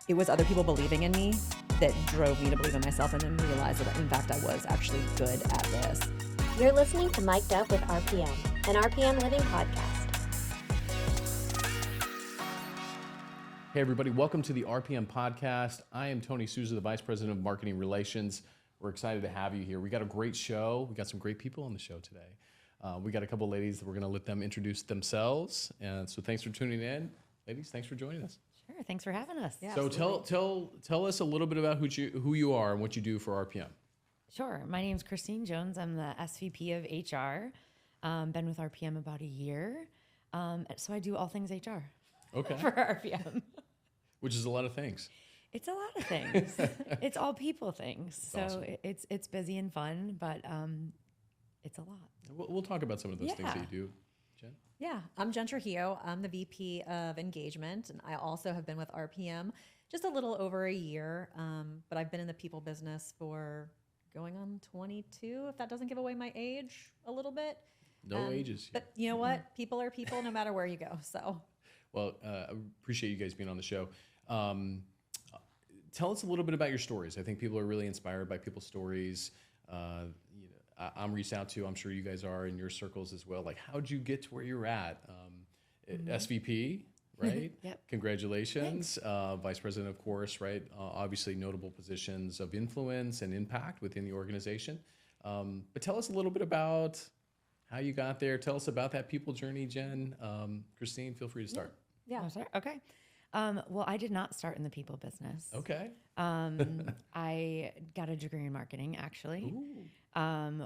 it was other people believing in me that drove me to believe in myself and then realize that, in fact, I was actually good at this. You're listening to Mic'd Up with RPM, an RPM Living podcast. Hey everybody, welcome to the RPM podcast. I am Tony Sousa, the Vice President of Marketing Relations. We're excited to have you here. We got a great show. We got some great people on the show today. We got a couple of ladies that we're gonna let them introduce themselves. And so thanks for tuning in. Ladies, thanks for joining us. Sure, thanks for having us. Yeah, So absolutely. tell us a little bit about who you are and what you do for RPM. Sure, my name's Christine Jones. I'm the SVP of HR. Been with RPM about a year. So I do all things HR Okay. for RPM. Which is a lot of things. It's a lot of things. It's all people things. That's So awesome. it's busy and fun, but it's a lot. We'll talk about some of those things that Yeah. you do, Jen. Yeah, I'm Jenn Trujillo. I'm the VP of Engagement, and I also have been with RPM just a little over a year, but I've been in the people business for going on 22, if that doesn't give away my age a little bit. No ages. But you know what? People are people no matter where you go, so. Well, I appreciate you guys being on the show. Tell us a little bit about your stories. I think people are really inspired by people's stories. I'm reached out to, I'm sure you guys are in your circles as well. Like, how'd you get to where you're at? SVP, right? Yep. Congratulations. Vice President, of course, right? Obviously notable positions of influence and impact within the organization. But tell us a little bit about how you got there. Tell us about that people journey, Jen. Christine, feel free to start. Yeah. Oh, sorry. Okay. Well, I did not start in the people business. Okay. I got a degree in marketing, actually,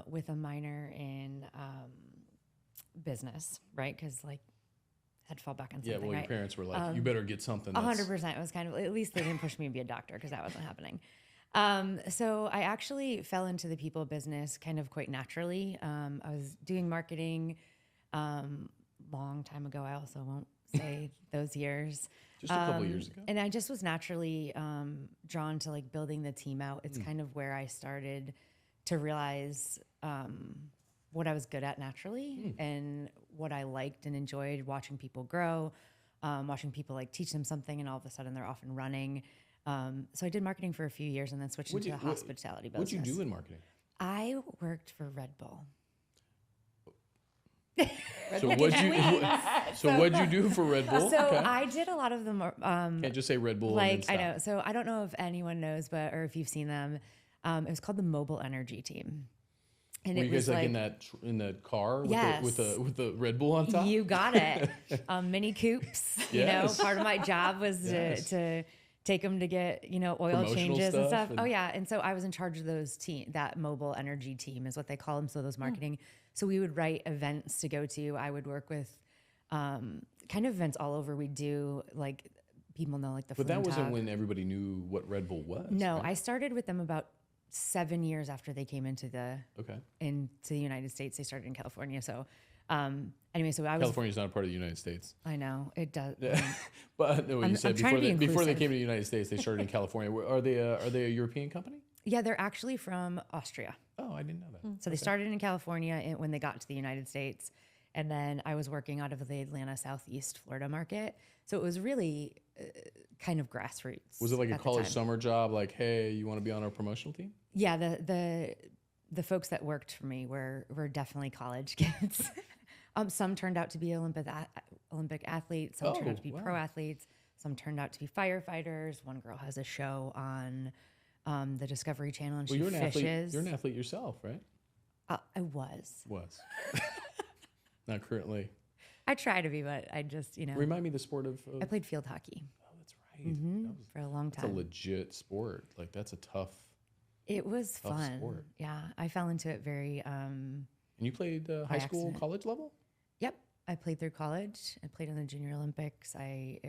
with a minor in business, right? Because had to fall back on Yeah, something, well, your right? parents were like, you better get something. that's- 100%. It was kind of, at least they didn't push me to be a doctor because that wasn't happening. So I actually fell into the people business kind of quite naturally. I was doing marketing long time ago. I also won't say those years. Just a couple years ago. And I just was naturally drawn to building the team out. It's kind of where I started to realize what I was good at naturally and what I liked and enjoyed watching people grow, watching people teach them something and all of a sudden they're off and running. So I did marketing for a few years and then switched into the hospitality business. What'd you do in marketing? I worked for Red Bull. So what'd you do for Red Bull? So Okay. I did a lot of them. Can't just say Red Bull. and then I know. stop. So I don't know if anyone knows, or if you've seen them. It was called the Mobile Energy Team. And Were it you guys was in the car with, Yes. with the Red Bull on top? You got it. Mini coupes. Yes. Part of my job was Yes. to take them to get oil Promotional changes and stuff stuff. and- Oh yeah, and so I was in charge of that mobile energy team is what they call them. So those marketing. So we would write events to go to. I would work with kind of events all over. We do people know the. But that Flume wasn't Talk. when everybody knew what Red Bull was. No, right? I started with them about 7 years after they came into the United States. They started in California. So anyway, so I was. California's not a part of the United States. I know it does. But no, you I'm said trying to be before they inclusive. came to the United States, they started in California. Are they a European company? Yeah, they're actually from Austria. Oh, I didn't know that. So they started in California when they got to the United States. And then I was working out of the Atlanta, Southeast Florida market. So it was really kind of grassroots. Was it like a at the college time. summer job? Like, hey, you want to be on our promotional team? Yeah, the folks that worked for me were definitely college kids. Some turned out to be Olympic athletes. Some turned out to be pro athletes. Some turned out to be firefighters. One girl has a show on the Discovery Channel, and Well, she you're an fishes. athlete. You're an athlete yourself, right? I was. Not currently. I try to be, but I just, Remind me the sport of. I played field hockey Oh, that's right. for a long That's a time. legit sport. Like that's a tough. It was tough fun. sport. Yeah, I fell into it very. And you played high school, accident. college level? Yep, I played through college. I played in the Junior Olympics. I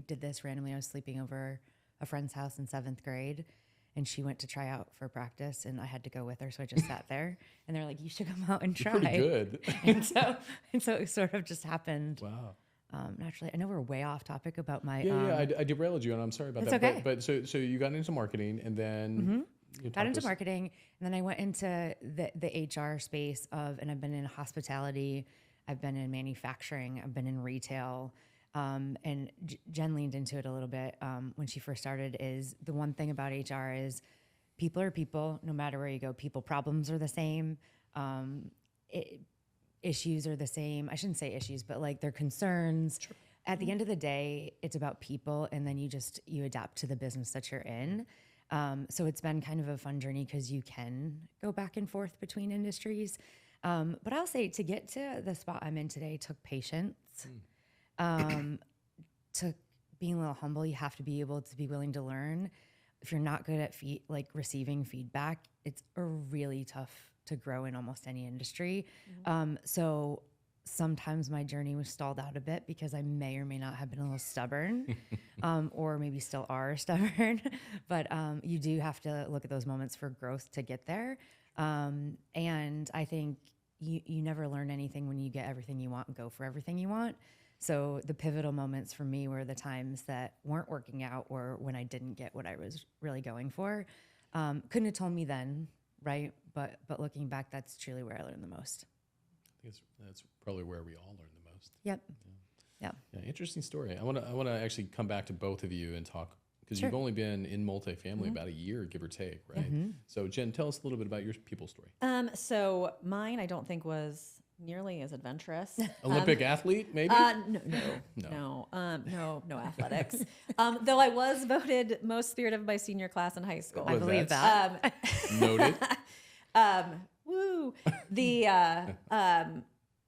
did this randomly. I was sleeping over a friend's house in 7th grade, and she went to try out for practice, and I had to go with her. So I just sat there, and they're like, "You should come out and try." You're pretty good. and so it sort of just happened. Wow. Naturally, I know we're way off topic about my. Yeah, I derailed you, and I'm sorry about That's that. okay. But so you got into marketing, and then you Got talked into us- marketing, and then I went into the HR space and I've been in hospitality, I've been in manufacturing, I've been in retail, And Jen leaned into it a little bit when she first started. Is the one thing about HR is people are people, no matter where you go. People problems are the same. Issues are the same. I shouldn't say issues, but like their concerns. Sure. At the end of the day, it's about people, and then you adapt to the business that you're in. So it's been kind of a fun journey because you can go back and forth between industries. But I'll say to get to the spot I'm in today took patience. Took being a little humble. You have to be able to be willing to learn. If you're not good at receiving feedback, it's really tough to grow in almost any industry. So sometimes my journey was stalled out a bit because I may or may not have been a little stubborn, or maybe still are stubborn. But you do have to look at those moments for growth to get there. And I think you never learn anything when you get everything you want and go for everything you want. So the pivotal moments for me were the times that weren't working out or when I didn't get what I was really going for. Couldn't have told me then, right? But looking back, that's truly where I learned the most. I think that's probably where we all learn the most. Yep. Yeah. Interesting story. I want to actually come back to both of you and talk, because Sure. you've only been in multifamily about a year, give or take, right? So Jen, tell us a little bit about your people story. So mine, I don't think was nearly as adventurous. Olympic athlete, maybe? No athletics. Though I was voted most spirit of my senior class in high school. Well, I believe that. Noted. Woo.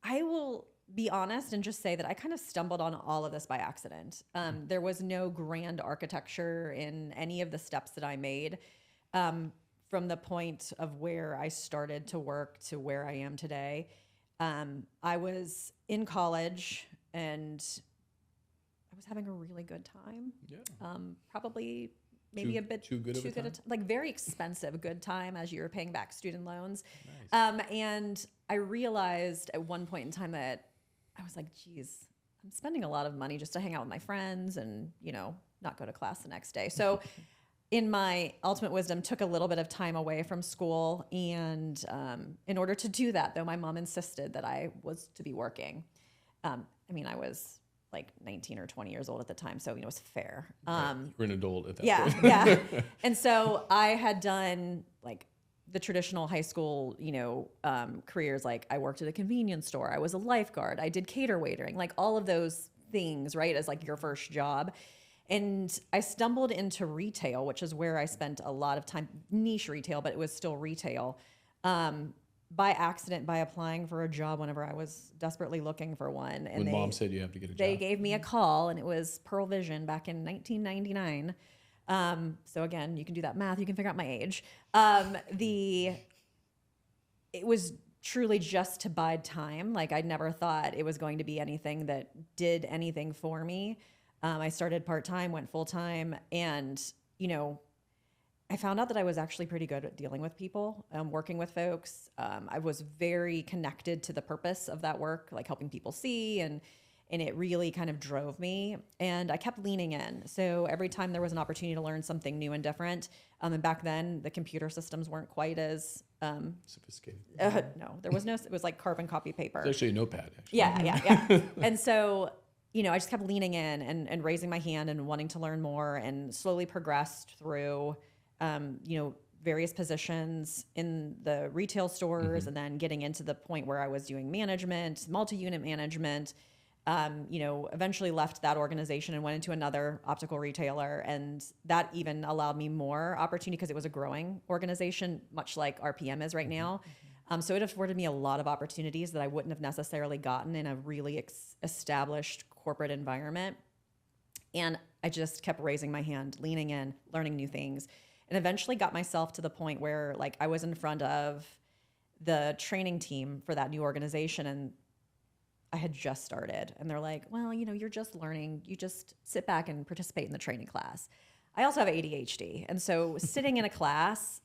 I will be honest and just say that I kind of stumbled on all of this by accident. There was no grand architecture in any of the steps that I made. From the point of where I started to work to where I am today. I was in college and I was having a really good time. Yeah. Probably maybe a bit too good of a time? like very expensive good time as you were paying back student loans. Nice. And I realized at one point in time that I was like, geez, I'm spending a lot of money just to hang out with my friends and, not go to class the next day. So in my ultimate wisdom, took a little bit of time away from school. And in order to do that, though, my mom insisted that I was to be working. I was like 19 or 20 years old at the time, so it was fair. Right. You were an adult at that point. Yeah. And so I had done like the traditional high school, careers. Like I worked at a convenience store. I was a lifeguard. I did cater waitering, like all of those things, right? As like your first job. And I stumbled into retail, which is where I spent a lot of time, niche retail, but it was still retail, by accident, by applying for a job whenever I was desperately looking for one. And when mom said you have to get a job. They gave me a call, and it was Pearl Vision back in 1999. So again, you can do that math. You can figure out my age. It was truly just to bide time. Like I never thought it was going to be anything that did anything for me. I started part-time, went full-time, and, I found out that I was actually pretty good at dealing with people, working with folks. I was very connected to the purpose of that work, like helping people see, and it really kind of drove me, and I kept leaning in. So every time there was an opportunity to learn something new and different, and back then the computer systems weren't quite as sophisticated. No, there was no, it was like carbon copy paper. It's actually a notepad, actually. Yeah. And so, I just kept leaning in and raising my hand and wanting to learn more, and slowly progressed through, various positions in the retail stores, and then getting into the point where I was doing management, multi-unit management, eventually left that organization and went into another optical retailer. And that even allowed me more opportunity because it was a growing organization, much like RPM is right now. So it afforded me a lot of opportunities that I wouldn't have necessarily gotten in a really established corporate environment. And I just kept raising my hand, leaning in, learning new things, and eventually got myself to the point where like I was in front of the training team for that new organization, and I had just started, and they're like, well, you're just learning. You just sit back and participate in the training class. I also have ADHD. And so sitting in a class,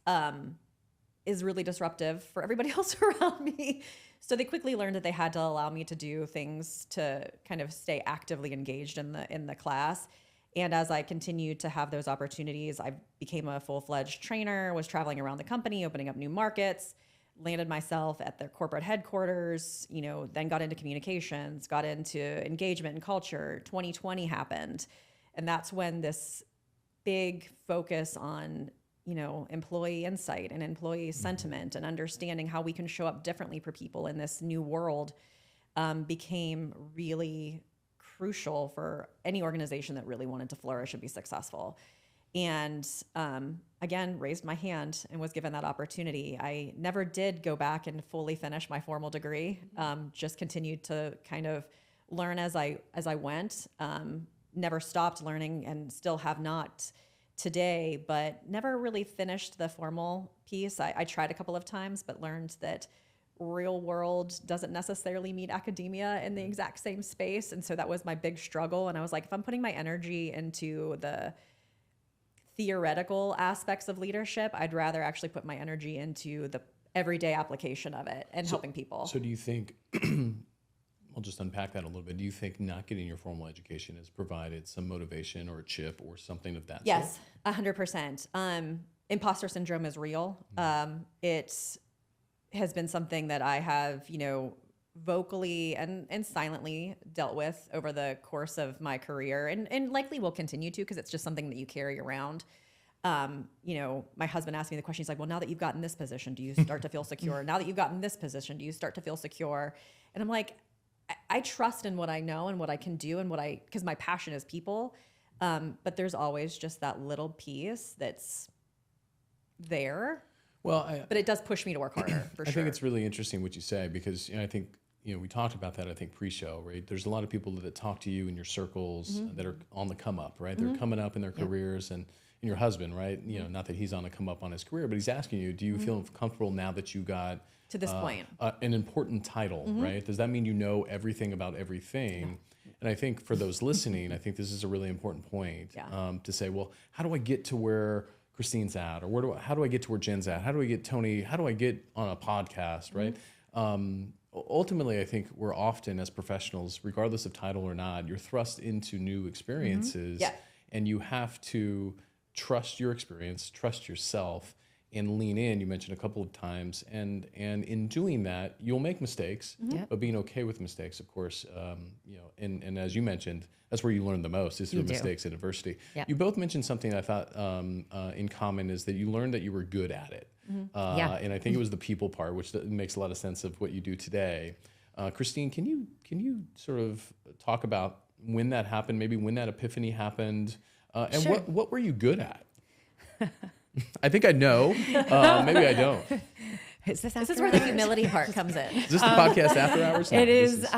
is really disruptive for everybody else around me. So they quickly learned that they had to allow me to do things to kind of stay actively engaged in the class. And as I continued to have those opportunities, I became a full-fledged trainer, was traveling around the company, opening up new markets, landed myself at their corporate headquarters, then got into communications, got into engagement and culture. 2020 happened. And that's when this big focus on, employee insight and employee sentiment and understanding how we can show up differently for people in this new world became really crucial for any organization that really wanted to flourish and be successful. And again, raised my hand and was given that opportunity. I never did go back and fully finish my formal degree. Just continued to kind of learn as I went. Never stopped learning and still have not today, but never really finished the formal piece. I tried a couple of times, but learned that real world doesn't necessarily meet academia in the exact same space. And so that was my big struggle. And I was like, if I'm putting my energy into the theoretical aspects of leadership, I'd rather actually put my energy into the everyday application of it and helping people. So do you think, I'll just unpack that a little bit. Do you think not getting your formal education has provided some motivation or a chip or something of that sort? Yes, 100%. Imposter syndrome is real. It has been something that I have, vocally and silently dealt with over the course of my career and likely will continue to, because it's just something that you carry around. My husband asked me the question, he's like, well, now that you've gotten this position, do you start to feel secure? Now that you've gotten this position, do you start to feel secure? And I'm like, I trust in what I know and what I can do and because my passion is people. But there's always just that little piece that's there. Well, but it does push me to work harder, for sure. I think it's really interesting what you say, because I think, we talked about that, I think, pre-show, right? There's a lot of people that talk to you in your circles that are on the come up, right? They're coming up in their careers, and your husband, right? Not that he's on the come up on his career, but he's asking you, do you feel comfortable now that you got to this point an important title, right? Does that mean you know everything about everything? And I think for those listening, I think this is a really important point to say, well, how do I get to where Christine's at, or how do I get to where Jen's at? How do I get Tony? How do I get on a podcast, right? Ultimately, I think we're often, as professionals, regardless of title or not, you're thrust into new experiences, and you have to trust your experience, trust yourself, and lean in. You mentioned a couple of times, and in doing that, you'll make mistakes, but being okay with mistakes, of course, and as you mentioned, that's where you learn the most, is through mistakes at adversity. You both mentioned something I thought in common, is that you learned that you were good at it. And I think it was the people part, which makes a lot of sense of what you do today. Christine, can you sort of talk about when that happened, maybe when that epiphany happened, and what were you good at? I think I know. Maybe I don't. This is where the humility part comes in. Is this the podcast after hours? No, it is.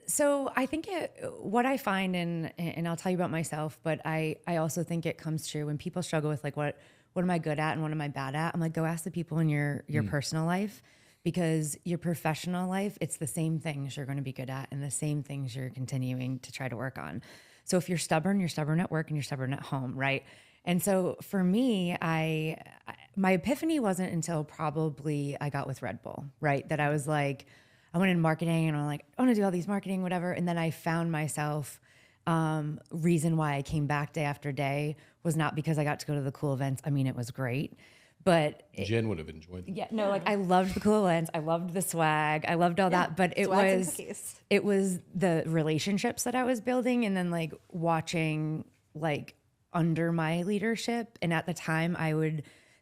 So I think what I find, and I'll tell you about myself, but I also think it comes true when people struggle with like, what am I good at and what am I bad at? I'm like, go ask the people in your personal life, because your professional life, it's the same things you're going to be good at and the same things you're continuing to try to work on. So if you're stubborn at work and you're stubborn at home, right? And so for me, my epiphany wasn't until probably I got with Red Bull, right? That I was like, I went in marketing and I'm like, I want to do all these marketing, whatever. And then I found myself, reason why I came back day after day was not because I got to go to the cool events. I mean, it was great, but Jen would have enjoyed them. Yeah, no, like I loved the cool events. I loved the swag. I loved all that, but it was the relationships that I was building, and then like watching like under my leadership. And at the time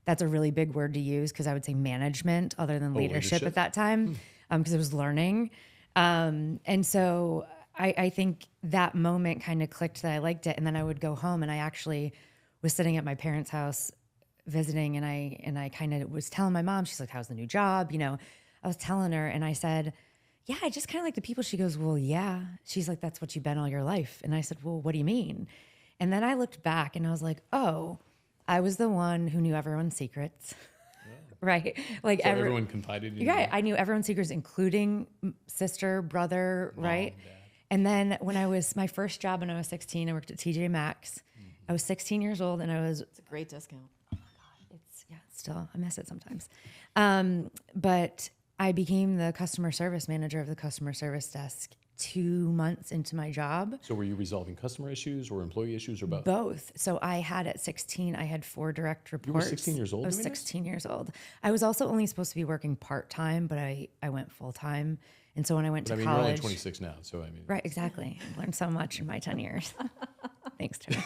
that's a really big word to use, because I would say management other than leadership at that time, because it was learning. And so I think that moment kind of clicked that I liked it. And then I would go home, and I actually was sitting at my parents' house visiting, and I kind of was telling my mom, she's like, how's the new job? I was telling her, and I said, yeah, I just kind of like the people. She goes, well, yeah. She's like, that's what you've been all your life. And I said, well, what do you mean? And then I looked back and I was like, oh, I was the one who knew everyone's secrets, right? Like so everyone confided in you. Yeah, I knew everyone's secrets, including sister, brother, Mom, right? Dad. And then when I was, my first job when I was 16, I worked at TJ Maxx. I was 16 years old, and it's a great discount. Oh my God, still, I miss it sometimes. But I became the customer service manager of the customer service desk 2 months into my job. So were you resolving customer issues or employee issues or both? Both. So I had at 16, I had 4 direct reports. You were 16 years old I was doing this? 16 years old. I was also only supposed to be working part-time, but I went full-time. And so when I went But to I mean, you're only college. 26 now, so I mean. Right, exactly. I learned so much in my 10 years. Thanks, Tony.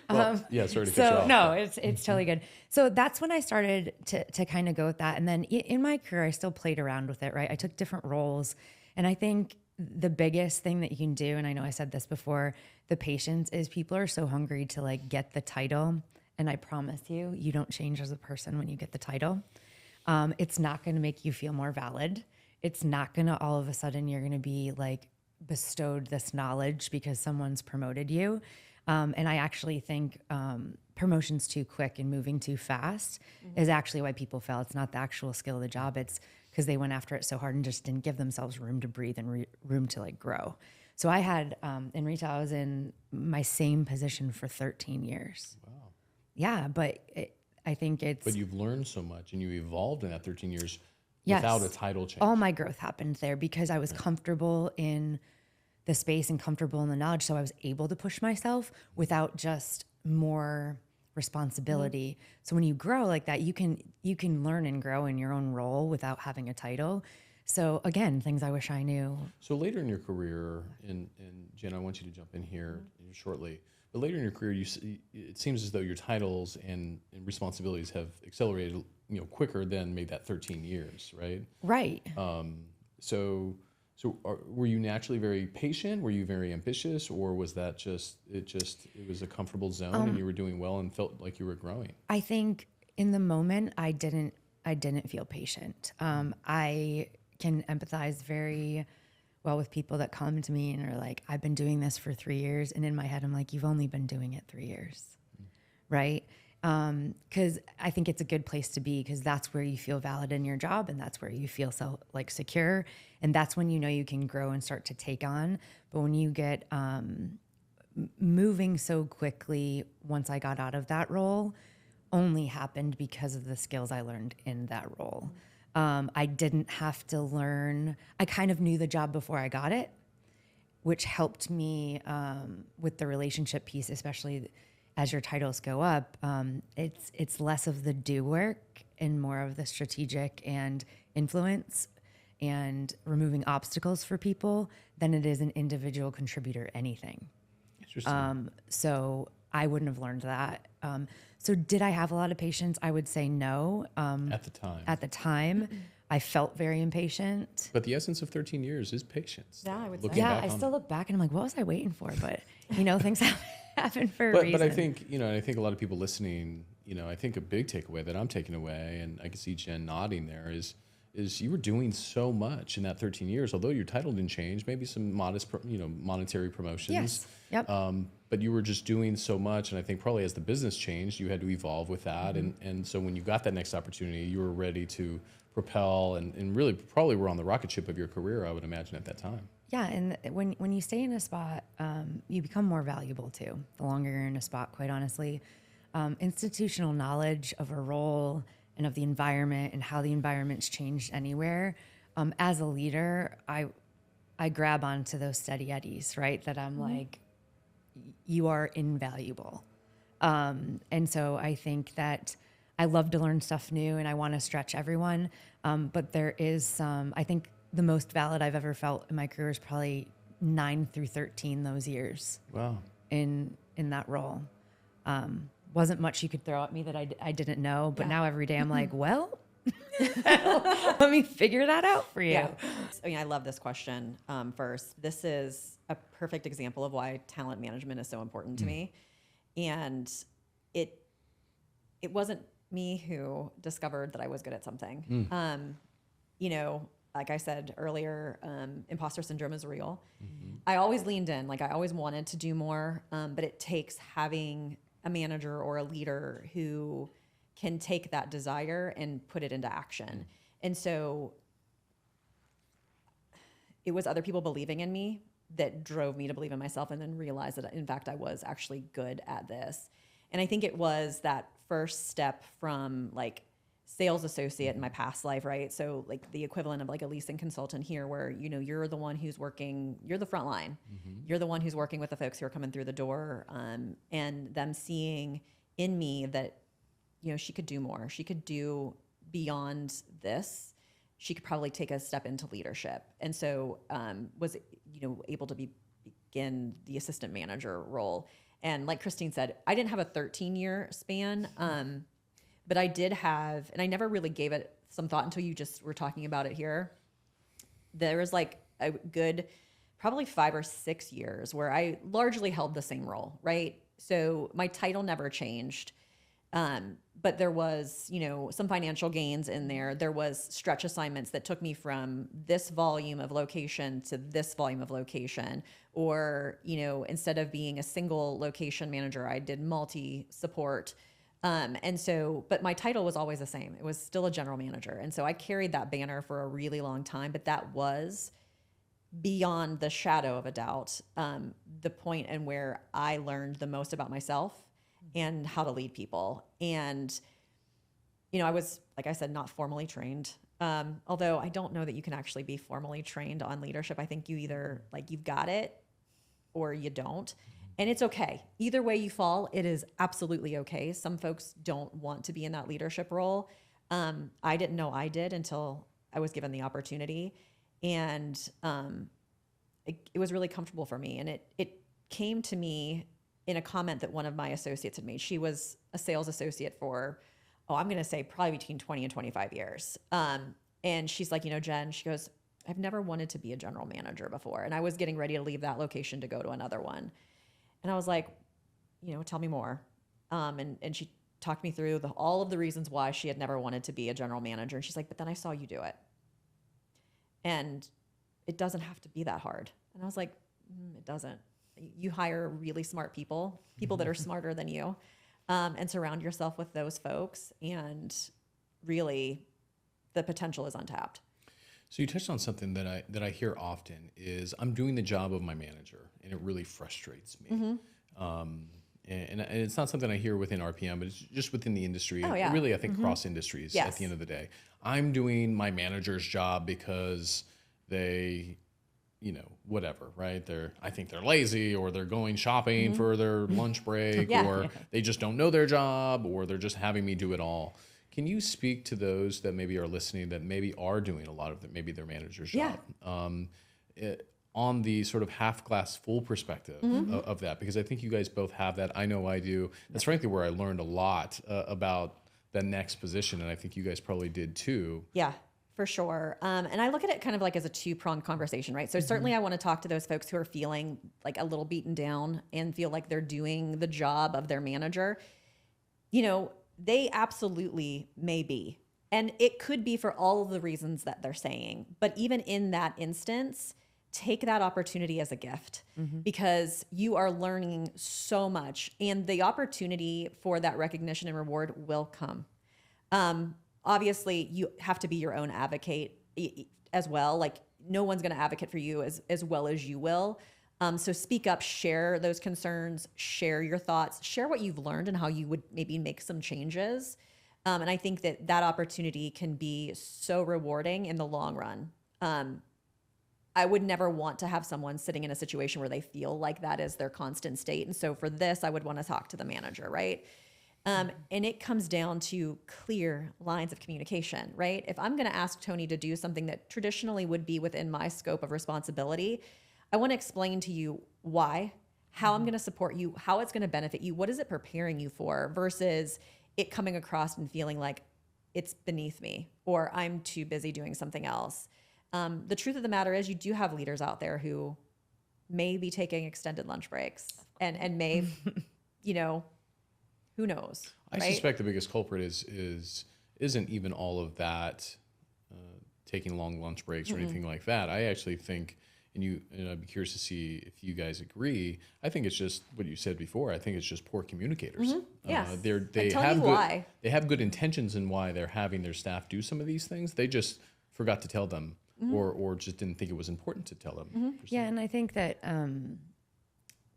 Well, yeah, sorry to cut you So off. no, but- it's totally good. So that's when I started to kind of go with that. And then in my career, I still played around with it, right? I took different roles. And I think the biggest thing that you can do, and I know I said this before, the patience is people are so hungry to like get the title. And I promise you, you don't change as a person when you get the title. It's not going to make you feel more valid. It's not going to all of a sudden you're going to be like bestowed this knowledge because someone's promoted you. And I actually think promotions too quick and moving too fast is actually why people fail. It's not the actual skill of the job. It's because they went after it so hard and just didn't give themselves room to breathe and room to like grow. So I had in retail, I was in my same position for 13 years. Wow. Yeah, but I think it's... But you've learned so much and you evolved in that 13 years Yes. without a title change. All my growth happened there because I was comfortable in the space and comfortable in the knowledge. So I was able to push myself without just more responsibility. So when you grow like that, you can learn and grow in your own role without having a title. So again, things I wish I knew. So later in your career, and Jen, I want you to jump in here shortly, but later in your career, it seems as though your titles and responsibilities have accelerated, quicker than maybe that 13 years, right? Right. So were you naturally very patient? Were you very ambitious, or was that it was a comfortable zone and you were doing well and felt like you were growing? I think in the moment I didn't feel patient. I can empathize very well with people that come to me and are like, I've been doing this for 3 years. And in my head, I'm like, you've only been doing it 3 years. Right. Cause I think it's a good place to be because that's where you feel valid in your job and that's where you feel so like secure. And that's when, you can grow and start to take on. But when you get, moving so quickly, once I got out of that role only happened because of the skills I learned in that role. I didn't have to learn. I kind of knew the job before I got it, which helped me with the relationship piece, especially as your titles go up. It's less of the do work and more of the strategic and influence and removing obstacles for people than it is an individual contributor anything. Interesting. So I wouldn't have learned that. So did I have a lot of patience? I would say no. At the time. At the time, I felt very impatient. But the essence of 13 years is patience. Yeah, I would say. Looking Yeah, back I on still it. look back and I'm like, what was I waiting for? But things happen for a But reason. I think, I think a lot of people listening, I think a big takeaway that I'm taking away, and I can see Jen nodding there, is you were doing so much in that 13 years, although your title didn't change, maybe some modest, monetary promotions. Yes. Yep. But you were just doing so much, and I think probably as the business changed, you had to evolve with that, and so when you got that next opportunity, you were ready to propel, and really probably were on the rocket ship of your career, I would imagine, at that time. Yeah, and when you stay in a spot, you become more valuable too. The longer you're in a spot, quite honestly, institutional knowledge of a role and of the environment and how the environment's changed anywhere. As a leader, I grab onto those steady eddies, right? That I'm like, you are invaluable, and so I think that I love to learn stuff new and I want to stretch everyone. But there is some, I think the most valid I've ever felt in my career is probably 9 through 13 those years. Wow. In that role. Wasn't much you could throw at me that I didn't know, but now every day I'm like, well, let me figure that out for you. Yeah. I love this question. First, this is a perfect example of why talent management is so important to me. And it wasn't me who discovered that I was good at something. Like I said earlier, imposter syndrome is real. I always leaned in, like I always wanted to do more, but it takes having a manager or a leader who can take that desire and put it into action. And so it was other people believing in me that drove me to believe in myself and then realize that in fact I was actually good at this. And I think it was that first step from like sales associate in my past life, right? So like the equivalent of like a leasing consultant here, where, you know, you're the one who's working, you're the front line. You're the one who's working with the folks who are coming through the door, and them seeing in me that, you know, she could do more. She could do beyond this. She could probably take a step into leadership. And so was, you know, able to begin the assistant manager role. And like Christine said, I didn't have a 13-year span, but I did have, and I never really gave it some thought until you just were talking about it here. There was like a good, probably 5 or 6 years where I largely held the same role, right? So my title never changed. But there was, you know, some financial gains in there. There was stretch assignments that took me from this volume of location to this volume of location. Or, you know, instead of being a single location manager, I did multi-support. And so, but my title was always the same. It was still a general manager. And so I carried that banner for a really long time, but that was beyond the shadow of a doubt, the point in where I learned the most about myself and how to lead people. And, you know, I was, like I said, not formally trained. Although I don't know that you can actually be formally trained on leadership. I think you either like you've got it or you don't. And it's okay. Either way you fall, it is absolutely okay. Some folks don't want to be in that leadership role. I didn't know I did until I was given the opportunity. And it was really comfortable for me. And it came to me in a comment that one of my associates had made. She was a sales associate for, I'm going to say probably between 20 and 25 years. And she's like, you know, Jen, she goes, I've never wanted to be a general manager before. And I was getting ready to leave that location to go to another one. And I was like, you know, tell me more. And she talked me through all of the reasons why she had never wanted to be a general manager. And she's like, but then I saw you do it. And it doesn't have to be that hard. And I was like, it doesn't. You hire really smart people that are smarter than you, and surround yourself with those folks. And really, the potential is untapped. So you touched on something that I hear often is I'm doing the job of my manager, and it really frustrates me. And it's not something I hear within RPM, but it's just within the industry. Oh, yeah. Really, I think cross industries Yes. at the end of the day. I'm doing my manager's job because they, you know, whatever, right? I think they're lazy, or they're going shopping for their lunch break, Yeah. or they just don't know their job, or they're just having me do it all. Can you speak to those that maybe are listening that maybe are doing a lot of maybe their manager's job? On the sort of half glass full perspective of that, because I think you guys both have that. I know I do. That's frankly where I learned a lot about the next position, and I think you guys probably did too. Yeah, for sure. And I look at it kind of like as a two-pronged conversation, right? So certainly I want to talk to those folks who are feeling like a little beaten down and feel like they're doing the job of their manager. You know, they absolutely may be. And it could be for all of the reasons that they're saying. But even in that instance, take that opportunity as a gift, because you are learning so much, and the opportunity for that recognition and reward will come. Obviously, you have to be your own advocate as well. Like, no one's going to advocate for you as well as you will. So speak up, share those concerns, share your thoughts, share what you've learned and how you would maybe make some changes. And I think that opportunity can be so rewarding in the long run. I would never want to have someone sitting in a situation where they feel like that is their constant state. And so for this, I would want to talk to the manager, right? And it comes down to clear lines of communication, right? If I'm going to ask Tony to do something that traditionally would be within my scope of responsibility, I want to explain to you why, how I'm going to support you, how it's going to benefit you, what is it preparing you for, versus it coming across and feeling like it's beneath me or I'm too busy doing something else. The truth of the matter is you do have leaders out there who may be taking extended lunch breaks and may, you know, who knows? I right? suspect the biggest culprit isn't even all of that, taking long lunch breaks or anything like that. I actually think, and I'd be curious to see if you guys agree. I think it's just what you said before. I think it's just poor communicators. Yes. They tell have you good, why. They have good intentions in why they're having their staff do some of these things. They just forgot to tell them, or just didn't think it was important to tell them. Yeah, and I think that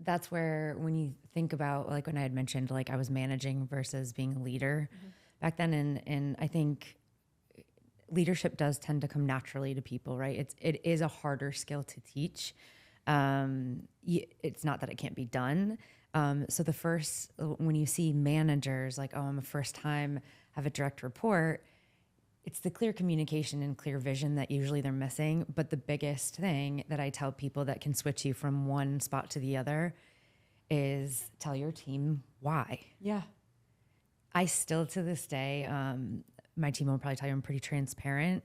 that's where, when you think about, like when I had mentioned, like I was managing versus being a leader back then. And I think leadership does tend to come naturally to people, right? It is a harder skill to teach. It's not that it can't be done. So when you see managers like, oh, I'm a first time, have a direct report, it's the clear communication and clear vision that usually they're missing. But the biggest thing that I tell people that can switch you from one spot to the other is tell your team why. Yeah. I still to this day, my team will probably tell you I'm pretty transparent.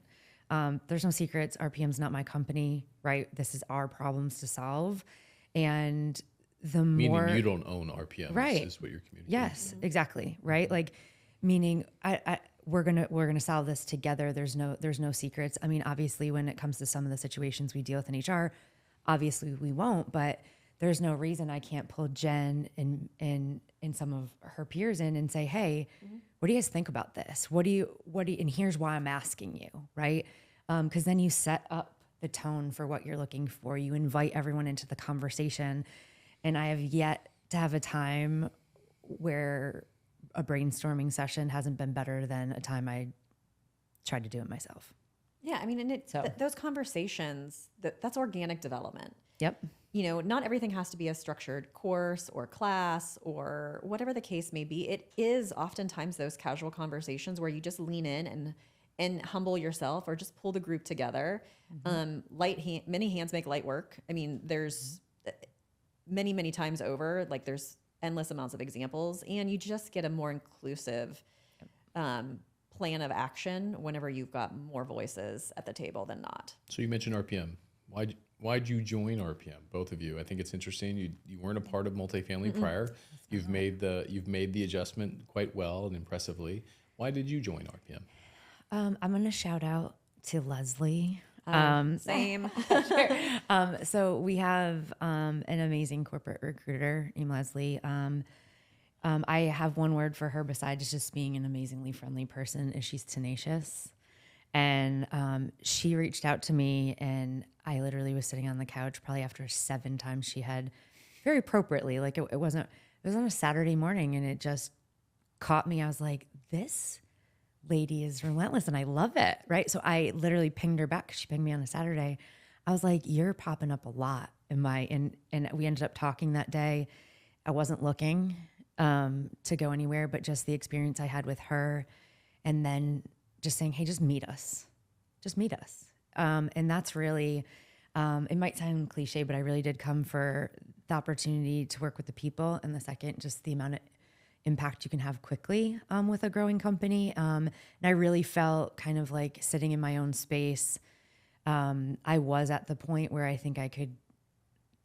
There's no secrets. RPM's not my company, right? This is our problems to solve. And the more— Meaning you don't own RPM, right? Is what you're communicating. Yes, exactly. Right. Like, meaning we're gonna solve this together. There's no secrets. I mean, obviously, when it comes to some of the situations we deal with in HR, obviously we won't. But there's no reason I can't pull Jen and some of her peers in and say, hey, what do you guys think about this? What do you? And here's why I'm asking you, right? Because then you set up the tone for what you're looking for. You invite everyone into the conversation. And I have yet to have a time where a brainstorming session hasn't been better than a time I tried to do it myself. Yeah, I mean, and those conversations, that's organic development. Yep. You know, not everything has to be a structured course or class or whatever the case may be. It is oftentimes those casual conversations where you just lean in and humble yourself or just pull the group together. Many hands make light work. I mean, there's many times over, like there's endless amounts of examples, and you just get a more inclusive plan of action whenever you've got more voices at the table than not. So you mentioned RPM. Why'd you join RPM? Both of you. I think it's interesting. You weren't a part of multifamily prior. You've made the adjustment quite well and impressively. Why did you join RPM? I'm going to shout out to Leslie. Same. So we have an amazing corporate recruiter named Leslie. I have one word for her besides just being an amazingly friendly person, is she's tenacious. And she reached out to me, and I literally was sitting on the couch probably after 7 times she had, very appropriately, like it was on a Saturday morning, and it just caught me. I was like, this lady is relentless and I love it. Right. So I literally pinged her back, 'cause she pinged me on a Saturday. I was like, you're popping up a lot in and we ended up talking that day. I wasn't looking to go anywhere, but just the experience I had with her, and then just saying, hey, just meet us. And that's really, it might sound cliche, but I really did come for the opportunity to work with the people. And the second, just the amount of impact you can have quickly with a growing company. And I really felt kind of like sitting in my own space. I was at the point where I think I could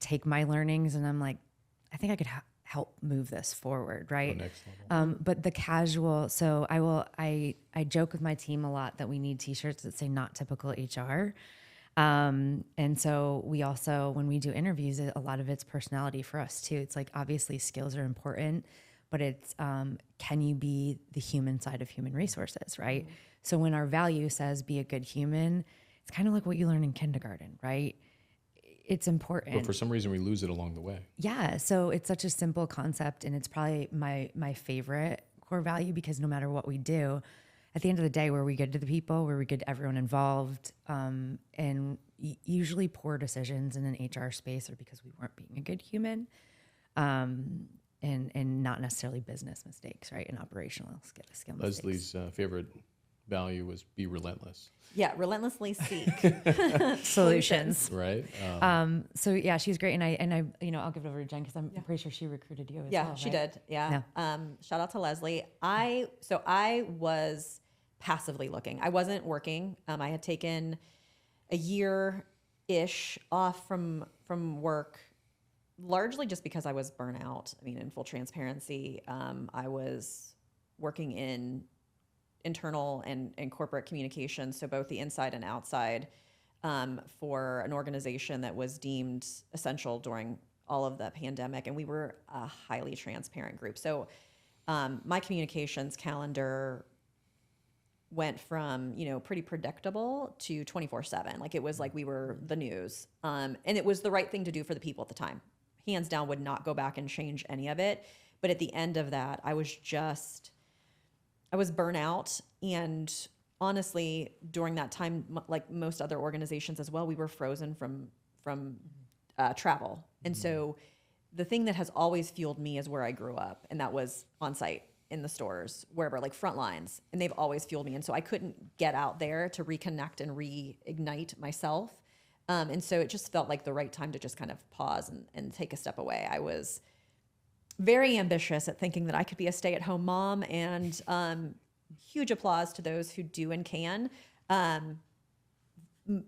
take my learnings, and I'm like, I think I could help move this forward, right? Next level. But the casual, so I joke with my team a lot that we need t-shirts that say not typical HR. And so we also, when we do interviews, a lot of it's personality for us too. It's like, obviously skills are important, but it's, can you be the human side of human resources, right? Mm-hmm. So when our value says be a good human, it's kind of like what you learn in kindergarten, right? It's important. But for some reason we lose it along the way. Yeah. So it's such a simple concept, and it's probably my favorite core value, because no matter what we do, at the end of the day, were we good to the people? Were we good to everyone involved? And usually poor decisions in an HR space are because we weren't being a good human. And not necessarily business mistakes, right? And operational skill Leslie's favorite value was be relentless. Yeah, relentlessly seek solutions. Right. So yeah, she's great, and I I'll give it over to Jen, because I'm pretty sure she recruited you as well. Yeah, she did. Yeah. Shout out to Leslie. I was passively looking. I wasn't working. I had taken a year-ish off from work, largely just because I was burnt out. I mean, in full transparency, I was working in internal and corporate communication, so both the inside and outside, for an organization that was deemed essential during all of the pandemic, and we were a highly transparent group. So my communications calendar went from, pretty predictable to 24/7. Like, it was like we were the news, and it was the right thing to do for the people at the time. Hands down, would not go back and change any of it. But at the end of that, I was just I was burnout, and honestly, during that time, like most other organizations as well, we were frozen from travel. And so the thing that has always fueled me is where I grew up, and that was on site in the stores, wherever, like front lines, and they've always fueled me. And so I couldn't get out there to reconnect and reignite myself. And so it just felt like the right time to just kind of pause and take a step away. I was very ambitious at thinking that I could be a stay-at-home mom, and huge applause to those who do and can.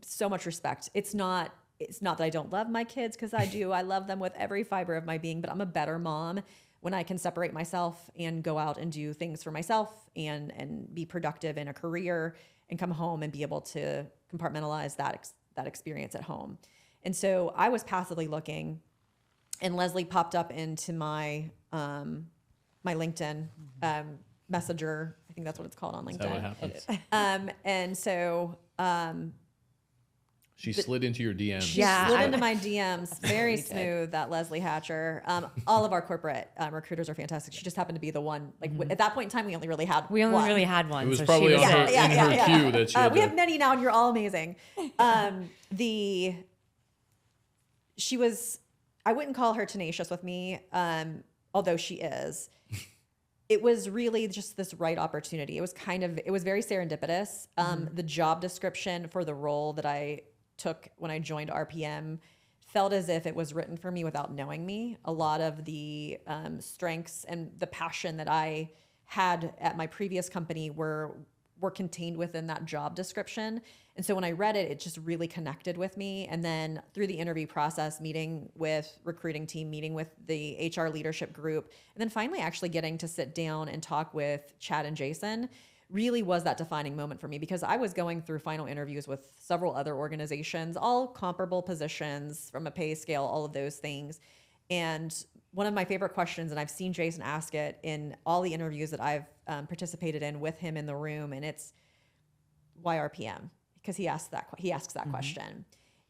So much respect. It's not that I don't love my kids, because I do. I love them with every fiber of my being, but I'm a better mom when I can separate myself and go out and do things for myself and be productive in a career, and come home and be able to compartmentalize that experience at home. And so I was passively looking, and Leslie popped up into my my LinkedIn Messenger. I think that's what it's called on LinkedIn. Is that what happens? And so She slid into your DMs. she slid into my DMs. Very smooth, that Leslie Hatcher. All of our corporate recruiters are fantastic. She just happened to be the one. Like at that point in time, we only really had one. one. It was so probably she was on her, it. in her queue that she had We to- have many now, and you're all amazing. She was, I wouldn't call her tenacious with me, although she is. It was really just this right opportunity. It was very serendipitous. The job description for the role that I took when I joined RPM felt as if it was written for me without knowing me. A lot of the strengths and the passion that I had at my previous company were contained within that job description. And so when I read it, it just really connected with me. And then through the interview process, meeting with recruiting team, meeting with the HR leadership group, and then finally actually getting to sit down and talk with Chad and Jason really was that defining moment for me, because I was going through final interviews with several other organizations, all comparable positions from a pay scale, all of those things. And one of my favorite questions, and I've seen Jason ask it in all the interviews that I've participated in with him in the room, and it's, why RPM? Because he asks that question.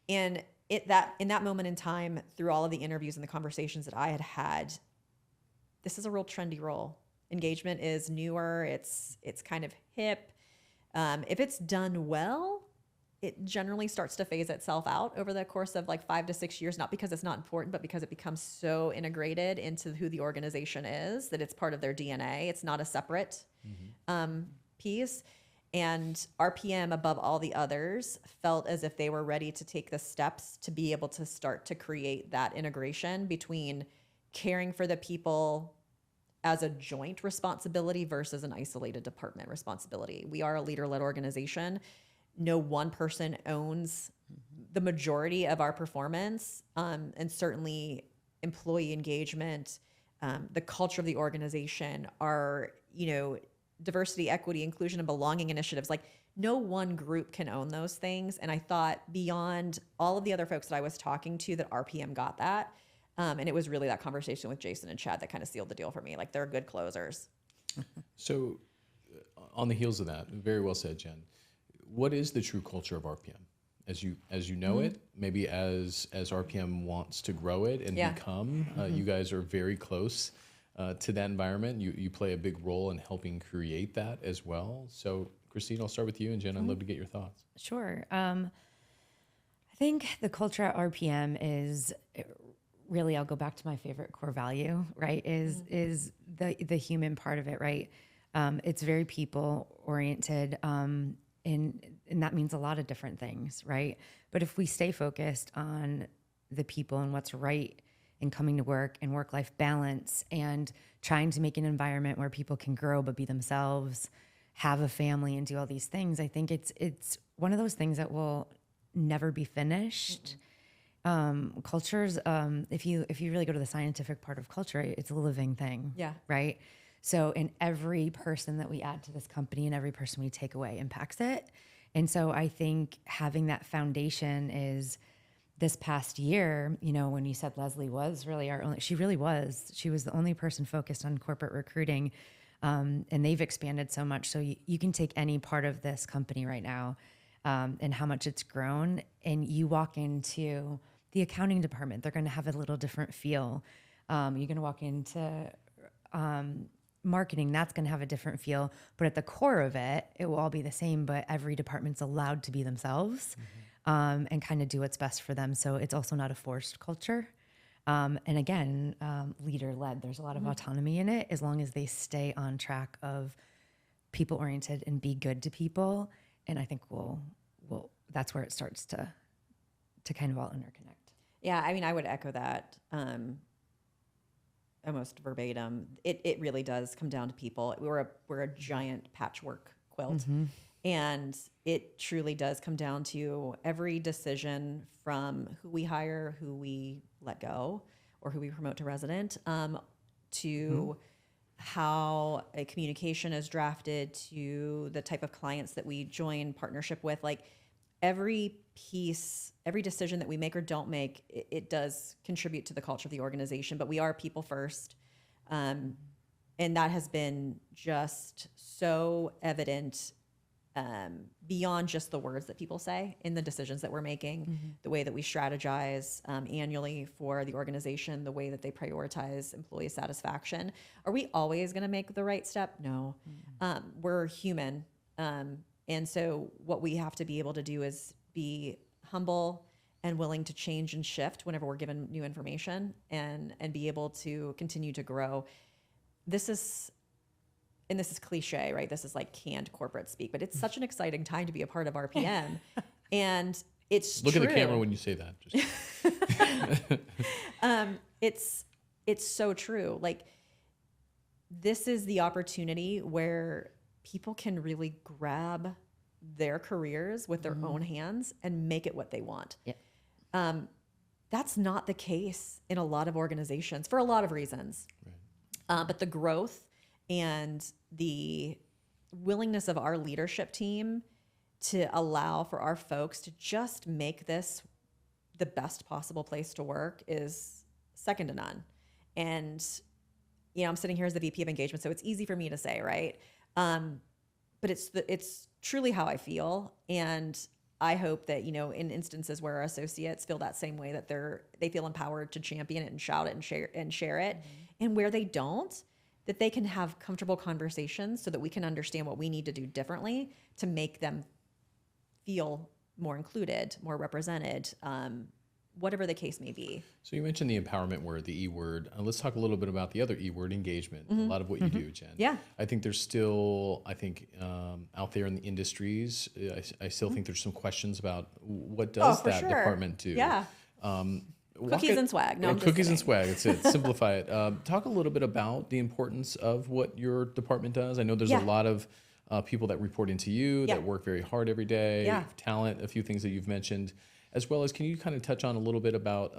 And in that moment in time, through all of the interviews and the conversations that I had, this is a real trendy role. Engagement is newer. It's kind of hip. If it's done well, it generally starts to phase itself out over the course of like 5 to 6 years, not because it's not important, but because it becomes so integrated into who the organization is that it's part of their DNA. It's not a separate piece. And RPM, above all the others, felt as if they were ready to take the steps to be able to start to create that integration between caring for the people as a joint responsibility versus an isolated department responsibility. We are a leader-led organization. No one person owns the majority of our performance, and certainly employee engagement, the culture of the organization, our, diversity, equity, inclusion, and belonging initiatives. Like, no one group can own those things. And I thought, beyond all of the other folks that I was talking to, that RPM got that. And it was really that conversation with Jason and Chad that kind of sealed the deal for me. Like, they're good closers. So on the heels of that, very well said, Jen. What is the true culture of RPM? As you know it, maybe as RPM wants to grow it and become, you guys are very close to that environment. You play a big role in helping create that as well. So Christine, I'll start with you, and Jen, I'd love to get your thoughts. Sure. I think the culture at RPM is really, I'll go back to my favorite core value, right? Is the human part of it, right? It's very people oriented. And that means a lot of different things, right? But if we stay focused on the people and what's right and coming to work and work-life balance and trying to make an environment where people can grow but be themselves, have a family, and do all these things, I think it's one of those things that will never be finished. Cultures, if you really go to the scientific part of culture, it's a living thing, right? So in every person that we add to this company and every person we take away impacts it. And so I think having that foundation is, this past year, when you said Leslie was really she was the only person focused on corporate recruiting. And they've expanded so much. So you can take any part of this company right now and how much it's grown, and you walk into the accounting department, they're going to have a little different feel. You're going to walk into marketing, that's going to have a different feel. But at the core of it, it will all be the same, but every department's allowed to be themselves and kind of do what's best for them. So it's also not a forced culture. And again, leader-led, there's a lot of autonomy in it as long as they stay on track of people-oriented and be good to people. And I think we'll that's where it starts to kind of all interconnect. Yeah, I mean, I would echo that almost verbatim. It really does come down to people. We're a giant patchwork quilt, and it truly does come down to every decision from who we hire, who we let go, or who we promote to resident, to how a communication is drafted, to the type of clients that we join partnership with. Like every piece, every decision that we make or don't make, it does contribute to the culture of the organization, but we are people first. And that has been just so evident beyond just the words that people say in the decisions that we're making, the way that we strategize annually for the organization, the way that they prioritize employee satisfaction. Are we always going to make the right step? No. We're human. And so what we have to be able to do is be humble and willing to change and shift whenever we're given new information and be able to continue to grow. This is cliche, right? This is like canned corporate speak, but it's such an exciting time to be a part of RPM. And it's Look true. at the camera when you say that. It's so true. Like this is the opportunity where people can really grab their careers with their own hands and make it what they want. Yeah. That's not the case in a lot of organizations for a lot of reasons. Right. But the growth and the willingness of our leadership team to allow for our folks to just make this the best possible place to work is second to none. And, I'm sitting here as the VP of engagement, so it's easy for me to say, right? But it's truly how I feel. And I hope that, in instances where our associates feel that same way, that they feel empowered to champion it and shout it and share it. And where they don't, that they can have comfortable conversations so that we can understand what we need to do differently to make them feel more included, more represented, whatever the case may be. So you mentioned the empowerment word, the E word. Let's talk a little bit about the other E word, engagement. A lot of what you do, Jen. Yeah. I think there's still, out there in the industries, I still think there's some questions about what does that department do? Yeah. Cookies and swag. No, I'm just cookies kidding. and swag. That's it. Simplify it. Talk a little bit about the importance of what your department does. I know there's a lot of people that report into you that work very hard every day. Talent, a few things that you've mentioned, as well as can you kind of touch on a little bit about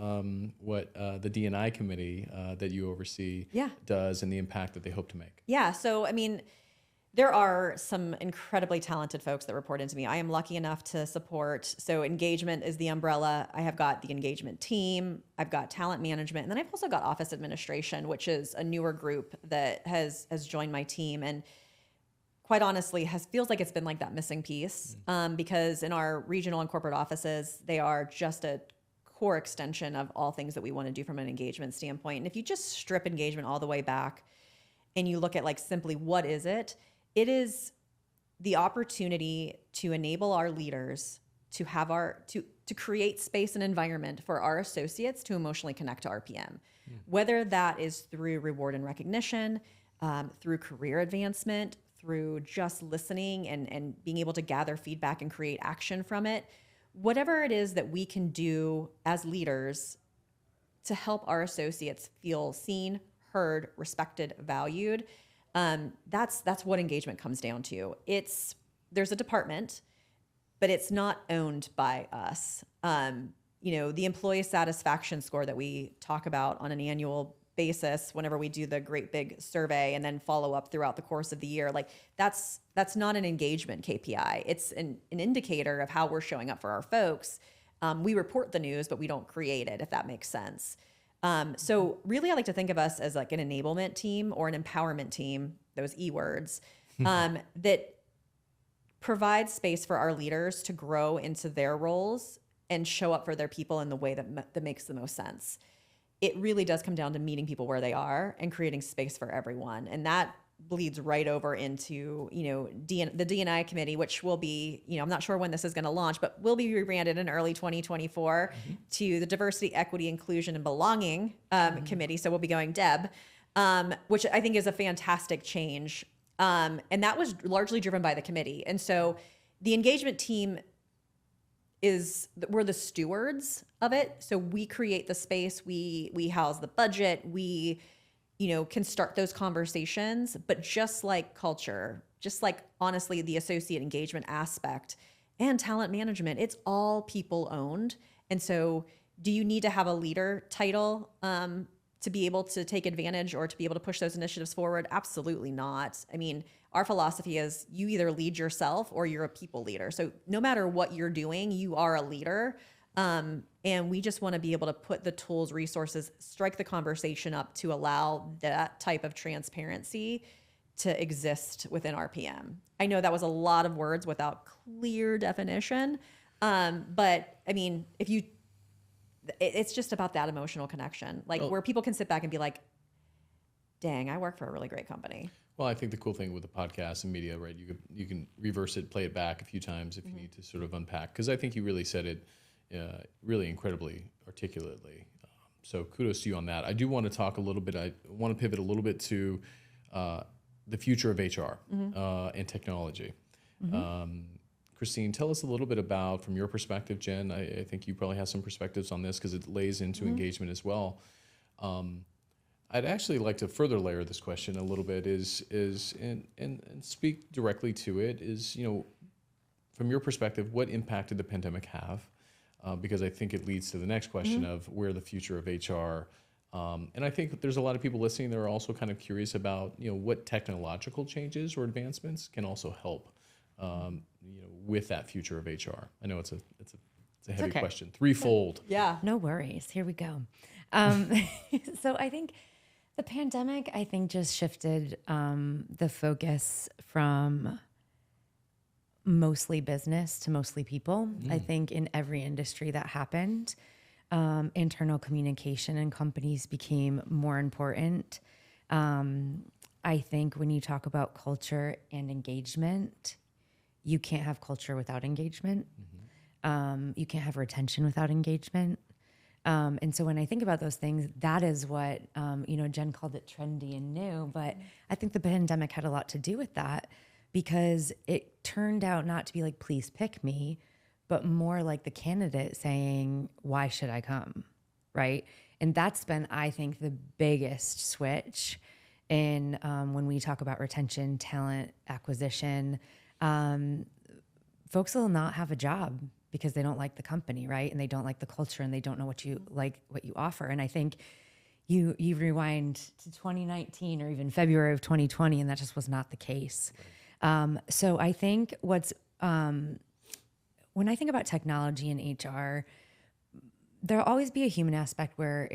what the D&I committee that you oversee does and the impact that they hope to make? Yeah. So, there are some incredibly talented folks that report into me. I am lucky enough to support. So engagement is the umbrella. I have got the engagement team. I've got talent management. And then I've also got office administration, which is a newer group that has joined my team. And quite honestly, feels like it's been like that missing piece because in our regional and corporate offices, they are just a core extension of all things that we want to do from an engagement standpoint. And if you just strip engagement all the way back and you look at like simply what is it, it is the opportunity to enable our leaders to have to create space and environment for our associates to emotionally connect to RPM, whether that is through reward and recognition, through career advancement, through just listening and being able to gather feedback and create action from it, whatever it is that we can do as leaders to help our associates feel seen, heard, respected, valued. That's what engagement comes down to. There's a department, but it's not owned by us. The employee satisfaction score that we talk about on an annual basis whenever we do the great big survey and then follow up throughout the course of the year, like that's not an engagement KPI. It's an indicator of how we're showing up for our folks. We report the news, but we don't create it, if that makes sense. So really I like to think of us as like an enablement team or an empowerment team, those E words, that provide space for our leaders to grow into their roles and show up for their people in the way that makes the most sense. It really does come down to meeting people where they are and creating space for everyone. And that bleeds right over into, the D&I committee, which will be, I'm not sure when this is going to launch, but will be rebranded in early 2024 to the Diversity, Equity, Inclusion, and Belonging committee. So we'll be going DEB, which I think is a fantastic change. And that was largely driven by the committee. And so the engagement team we're the stewards of it. So we create the space, we house the budget, we can start those conversations. But just like culture, just like honestly the associate engagement aspect and talent management, it's all people owned. And so do you need to have a leader title to be able to take advantage or to be able to push those initiatives forward? Absolutely not. I mean, our philosophy is you either lead yourself or you're a people leader. So no matter what you're doing, you are a leader. And we just want to be able to put the tools, resources, strike the conversation up to allow that type of transparency to exist within RPM. I know that was a lot of words without clear definition. But I mean, it's just about that emotional connection, where people can sit back and be like, dang, I work for a really great company. Well, I think the cool thing with the podcast and media, right, you can reverse it, play it back a few times if you need to sort of unpack, because I think you really said it really incredibly articulately. So kudos to you on that. I do want to talk a little bit, I want to pivot a little bit to the future of HR and technology. Christine, tell us a little bit about, from your perspective, Jen, I think you probably have some perspectives on this because it lays into engagement as well. I'd actually like to further layer this question a little bit and speak directly to it is, from your perspective, what impact did the pandemic have? Because I think it leads to the next question of where the future of HR. And I think there's a lot of people listening that are also kind of curious about, what technological changes or advancements can also help, with that future of HR. I know it's a heavy question, threefold. Yeah. No worries. Here we go. So I think the pandemic, just shifted the focus from mostly business to mostly people. I think in every industry that happened, internal communication in companies became more important. I think when you talk about culture and engagement, you can't have culture without engagement. You can't have retention without engagement. And so when I think about those things, that is what, Jen called it trendy and new, but I think the pandemic had a lot to do with that because it turned out not to be like, please pick me, but more like the candidate saying, why should I come? Right. And that's been, I think, the biggest switch in when we talk about retention, talent acquisition. Folks will not have a job because they don't like the company, right? And they don't like the culture and they don't know what you offer. And I think you rewind to 2019 or even February of 2020, and that just was not the case. Right. So I think when I think about technology in HR, there'll always be a human aspect where